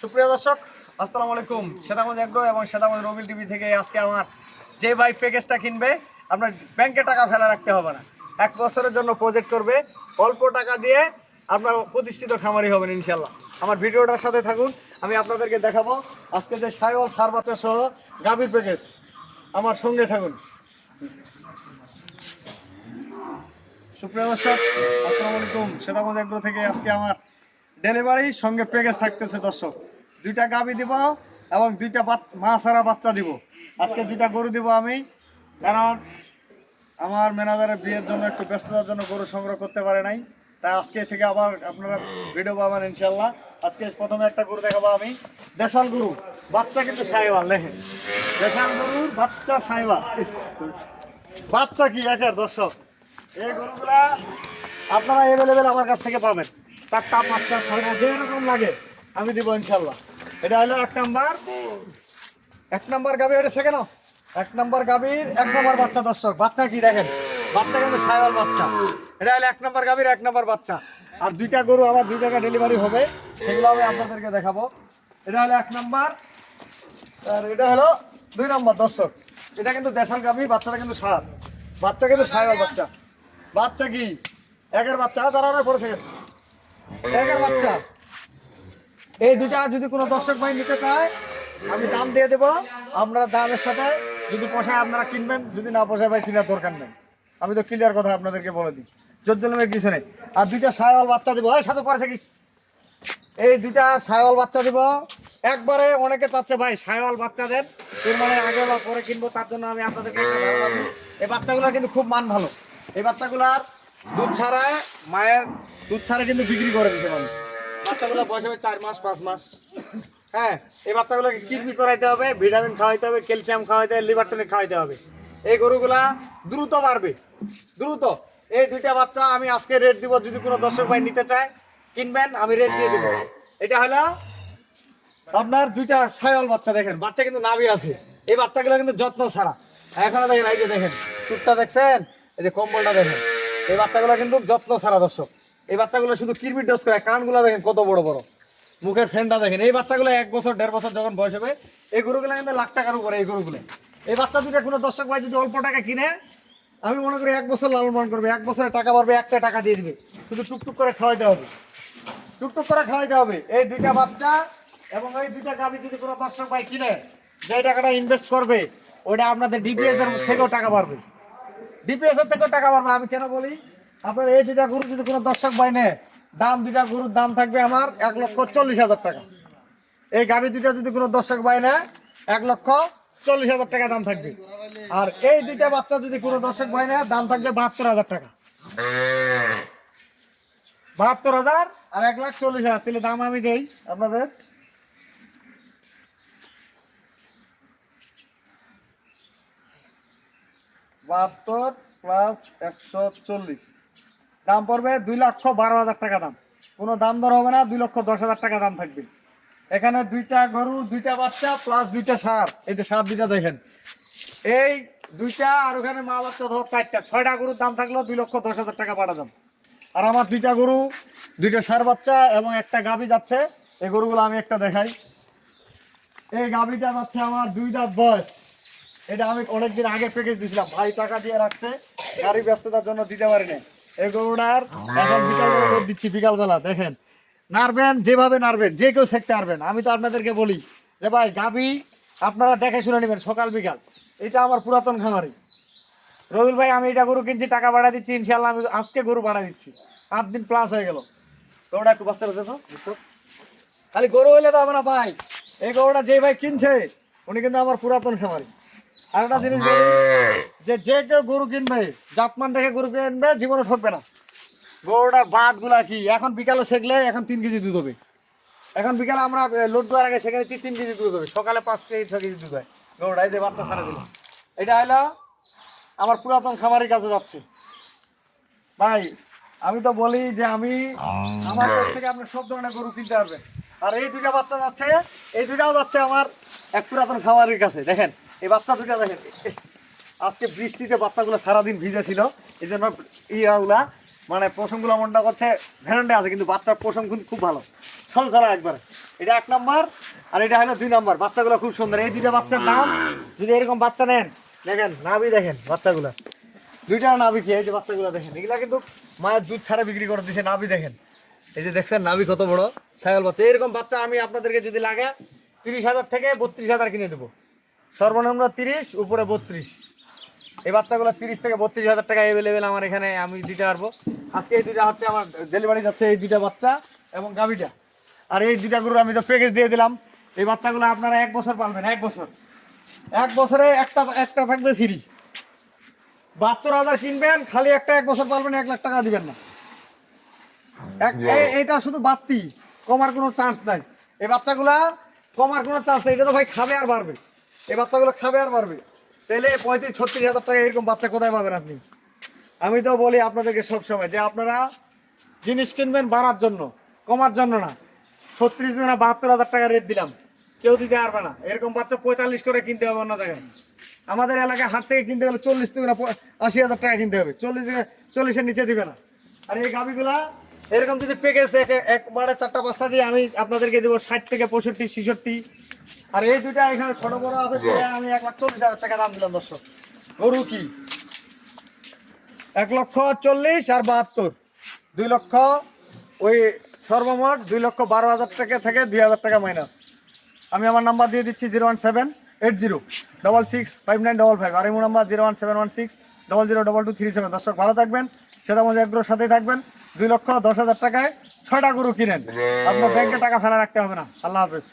সুপ্রিয় দর্শক, আসসালামু আলাইকুম। শ্বেতাগঞ্জ এগ্রো এবং শ্বেতাগঞ্জ রবিল টিভি থেকে আজকে আমার যে ভাই প্যাকেজটা কিনবে আপনার ব্যাংকে টাকা ফেলা রাখতে হবে না, 1 বছরের জন্য প্রজেক্ট করবে, অল্প টাকা দিয়ে আপনার প্রতিষ্ঠিত খামারি হবেন ইনশাল্লাহ। আমার ভিডিওটার সাথে থাকুন, আমি আপনাদেরকে দেখাবো আজকে যে সাইওয়াল সার বাচ্চা সহ গাভীর প্যাকেজ। আমার সঙ্গে থাকুন। সুপ্রিয় দর্শক, আসসালামু আলাইকুম। শ্বেতাগঞ্জ এগ্রো থেকে আজকে আমার ডেলিভারি সঙ্গে প্যাকেজ থাকতেছে দর্শক। 2টা গাভী দিব এবং 2টা মা ছাড়া বাচ্চা দিব। আজকে 2টা গরু দিব আমি, কারণ আমার ম্যানেজারের বিয়ের জন্য একটু ব্যস্ততার জন্য গরু সংগ্রহ করতে পারে নাই, তাই আজকে থেকে আবার আপনারা ভিডিও পাবেন ইনশাল্লাহ। আজকে প্রথমে একটা গরু দেখাবো আমি, দেশাল গরু, বাচ্চা কিন্তু সাইওয়াল। দেখেন, দেশাল গরুর বাচ্চা সাইওয়াল, বাচ্চা কি একের দর্শক। এই গরুগুলা আপনারা অ্যাভেলেবেল আমার কাছ থেকে পাবেন, 4টা 5টা 6টা যেরকম লাগে আমি দিব ইনশাল্লাহ। এটা হলো 1 নাম্বার গাভী। এটা সেকেন্ড 1 নাম্বার গাভীর 1 নাম্বার বাচ্চা দর্শক। বাচ্চা কি দেখেন, বাচ্চা কিন্তু সাইওয়াল বাচ্চা। এটা হলো 1 নাম্বার গাভীর 1 নাম্বার বাচ্চা। আর 2টা গরু আমার 2 জায়গায় ডেলিভারি হবে, সেগুলো আমি আপনাদেরকে দেখাবো। এটা হলো 1 নাম্বার আর এটা হলো 2 নাম্বার দর্শক। এটা কিন্তু দেশাল গাভী, বাচ্চাটা কিন্তু সার, বাচ্চা কিন্তু সাইওয়াল বাচ্চা। বাচ্চা কি একের বাচ্চা, দাঁড়ানোর পরে থেকে একের বাচ্চা। এই 2টা যদি কোনো দর্শক ভাই নিতে চায় আমি দাম দিয়ে দেবো। আপনারা দামের সাথে যদি পোষায় আপনারা কিনবেন, যদি না পোষায় ভাই কেনার দরকার নেই। আমি তো ক্লিয়ার কথা আপনাদেরকে বলে দিই, জোর কিছু নেই। আর 2টা সাইওয়াল বাচ্চা দিব, এই সাথে পরে থাকিস। এই 2টা সাইওয়াল বাচ্চা দিব একবারে। অনেকে চাচ্ছে ভাই সাইওয়াল বাচ্চা দেন, এর মানে আগে বা পরে কিনবো, তার জন্য আমি আপনাদেরকে একটা ধারণা দিই। এই বাচ্চাগুলোর কিন্তু খুব মান ভালো। এই বাচ্চাগুলার দুধ ছাড়া, মায়ের দুধ ছাড়া কিন্তু বিক্রি করে দিচ্ছে মানুষ। বাচ্চাগুলো বয়স হবে 4 মাস 5 মাস। হ্যাঁ, এই বাচ্চাগুলোকে কৃমি করাইতে হবে, ভিটামিন খাওয়াইতে হবে, ক্যালসিয়াম খাওয়াইতে হবে, লিভার টনিক খাওয়াইতে হবে। এই গরুগুলা দ্রুত বাড়বে, দ্রুত। এই 2টা বাচ্চা আমি আজকে রেট দিব, যদি কোনো দর্শক ভাই নিতে চায় কিনবেন আমি রেট দিয়ে দিব। এটা হলো আপনার 2টা সাইওয়াল বাচ্চা। দেখেন বাচ্চা কিন্তু নাভি আছে। এই বাচ্চাগুলো কিন্তু যত্ন ছাড়া। এখানে দেখেন, এই যে দেখেন চুটটা দেখছেন, এই যে কম্বলটা দেখেন। এই বাচ্চাগুলো কিন্তু যত্ন ছাড়া দর্শক। এই বাচ্চাগুলো শুধু কিরমির ডোজ করে। কানগুলো দেখেন কত বড় বড়, মুখের ফ্যানটা দেখেন। এই বাচ্চাগুলো 1 বছর 1.5 বছর যখন বয়স হবে, এই গরুগুলো কিন্তু লাখ টাকার উপরে। এই গরুগুলো, এই বাচ্চা 2টা কোনো দর্শক ভাই যদি অল্প টাকা কিনে, আমি মনে করি 1 বছর লালন পালন করবে, 1 বছরে টাকা পারবে, 1টা টাকা দিয়ে দিবে। শুধু টুকটুক করে খাওয়াইতে হবে, টুকটুক করে খাওয়াইতে হবে। এই 2টা বাচ্চা এবং এই 2টা গাভী যদি কোনো দর্শক ভাই কিনে, যে টাকাটা ইনভেস্ট করবে ওইটা আপনাদের ডিপিএস এর থেকেও টাকা পারবে, ডিপিএস এর থেকেও টাকা পারবে। আমি কেন বলি, আপনার এই 2টা গরু যদি কোনো দর্শক ভাই নেয়, দাম 2টা গরুর দাম থাকবে আমার 1,40,000 টাকা। এই গাভী 2টা যদি কোনো দর্শক ভাই নেয় 1,40,000 টাকা দাম থাকবে। আর এই 2টা বাচ্চা যদি কোনো দর্শক ভাই নেয় দাম থাকবে 72,000 টাকা। 72,000 আর 1,40,000, তাহলে দাম আমি দেই আপনাদের 72 প্লাস 140, দাম পড়বে 2,12,000 টাকা দাম। কোনো দাম দর হবে না, 2,10,000 টাকা দাম থাকবে। এখানে 2টা গরু, 2টা বাচ্চা প্লাস 2টা সার। এই যে সার 2টা দেখেন, এই 2টা আর ওখানে মা বাচ্চা ধর 4টা, 6টা গরুর দাম থাকলো 2,10,000 টাকা পাঠা দাম। আর আমার 2টা গরু, 2টা সার বাচ্চা এবং একটা গাভী যাচ্ছে। এই গরুগুলো আমি একটা দেখাই। এই গাভীটা যাচ্ছে আমার 2 দাঁত বয়স। এটা আমি অনেকদিন আগে প্যাকেজ দিয়েছিলাম, ভাই টাকা দিয়ে রাখছে, গাড়ি ব্যস্ততার জন্য দিতে পারিনি। এই গরুটার এখন বিকালবেলা রোদ দিচ্ছি, বিকালবেলা দেখেন নাড়বেন, যেভাবে নাড়বেন যে কেউ শিখতে পারবেন। আমি তো আপনাদেরকে বলি যে ভাই গাভী আপনারা দেখে শুনে নেবেন সকাল বিকাল। এটা আমার পুরাতন খামারি রবিল ভাই, আমি এটা গরু কিনছি, টাকা বাড়া দিচ্ছি ইনশাল্লাহ। আমি আজকে গরু বাড়া দিচ্ছি, 8 দিন প্লাস হয়ে গেল। গরুটা একটু বাচ্চা রয়েছে তো, খালি গরু হইলে তো হবে না ভাই। এই গরুটা যে ভাই কিনছে উনি কিন্তু আমার পুরাতন খামারি। আর একটা জিনিস বলি, যে কেউ গরু কিনবে জাতমান দেখে গরু কিনবে, জীবনে ঠকবে না। গরুটার বাট গুলা কি, এখন বিকালে সেকলে এখন 3 কেজি দুধ হবে। এখন বিকালে আমরা লোড দেওয়ার আগে সেখানে 3 কেজি দুধ হবে, সকালে 5 কেজি 6 কেজি দুধ হয়। গরুটা এই যে বাচ্চা ছাড়া দিল, এটা হলো আমার পুরাতন খামারের কাছে যাচ্ছে। ভাই আমি তো বলি যে আমি আমার কাছ থেকে আপনি সব ধরনের গরু কিনতে পারবেন। আর এই 2টা বাচ্চা যাচ্ছে, এই 2টাও যাচ্ছে আমার এক পুরাতন খামারের কাছে। দেখেন এই বাচ্চা 2টা দেখেন, আজকে বৃষ্টিতে বাচ্চাগুলো সারাদিন ভিজে ছিল, এই জন্য ইয়াগুলা মানে পশমগুলো মনটা করছে ভ্যারান্ডে আছে, কিন্তু বাচ্চার পশম কিন্তু খুব ভালো, ছলছলা একবারে। এটা 1 নাম্বার আর এটা হলো 2 নাম্বার। বাচ্চাগুলো খুব সুন্দর। এই দুইটা বাচ্চার দাম যদি এরকম বাচ্চা নেন, দেখেন নাভি দেখেন বাচ্চাগুলো, দুইটা নাভি কি, এই যে বাচ্চাগুলো দেখেন, এগুলা কিন্তু মায়ের দুধ ছাড়া বিক্রি করে দিছে। নাভি দেখেন, এই যে দেখছেন নাভি কত বড় ছাগল বাচ্চা। এরকম বাচ্চা আমি আপনাদেরকে যদি লাগে 30,000 থেকে 32,000 কিনে দেবো। সর্বনিম্ন 30, উপরে 32। এই বাচ্চাগুলো 30 থেকে 32,000 টাকা অ্যাভেলেবেল আমার এখানে আমি দিতে পারবো। আজকে এই দুইটা হচ্ছে আমার ডেলিভারি যাচ্ছে, এই দুইটা বাচ্চা এবং গাভিটা। আর এই দুইটা গরুর আমি তো প্যাকেজ দিয়ে দিলাম। এই বাচ্চাগুলো আপনারা 1 বছর পালবেন, 1 বছর। 1 বছরে একটা থাকবে ফ্রি। 72,000 কিনবেন, খালি একটা 1 বছর পালবেন, 1 লাখ টাকা দিবেন না। এটা শুধু বাড়তি, কমার কোনো চান্স নাই। এই বাচ্চাগুলা কমার কোনো চান্স নেই। এটা তো ভাই খাবে আর বাড়বে, এই বাচ্চাগুলো খাবে আর বাড়বে। তাহলে 35-36,000 টাকা এরকম বাচ্চা কোথায় পাবেন আপনি? আমি তো বলি আপনাদেরকে সবসময় যে আপনারা জিনিস কিনবেন বাড়ার জন্য, কমার জন্য না। 36 না 72,000 টাকা রেট দিলাম, কেউ দিতে পারবে না। এরকম বাচ্চা 45 করে কিনতে হবে অন্য জায়গায়। আমাদের এলাকায় হাট থেকে কিনতে গেলে 40 থেকে 80,000 টাকা কিনতে হবে, 40-এর নিচে দিবে না। আর এই গাভিগুলা এরকম যদি প্যাকেজ একবারে 4টা-5টা দিয়ে আমি আপনাদেরকে দেবো 60 থেকে 65-66। আর এই দুইটা এখানে ছোট বড় আছে, আমি 1,40,000 টাকা দাম দিলাম দর্শক। গরু কি 1,40,000 আর 72, 2 লক্ষ, ওই সর্বমোট 2,12,000 টাকা থেকে 2,000 টাকা মাইনাস। আমি আমার নাম্বার দিয়ে দিচ্ছি 01780665955। আর এই নাম্বার 01716002237। দর্শক ভালো থাকবেন, সেটা এগ্রোর সাথেই থাকবেন। 2,10,000 টাকায় 6টা গরু কিনেন, আপনার ব্যাংকে টাকা ফেলা রাখতে হবে না। আল্লাহ হাফেজ।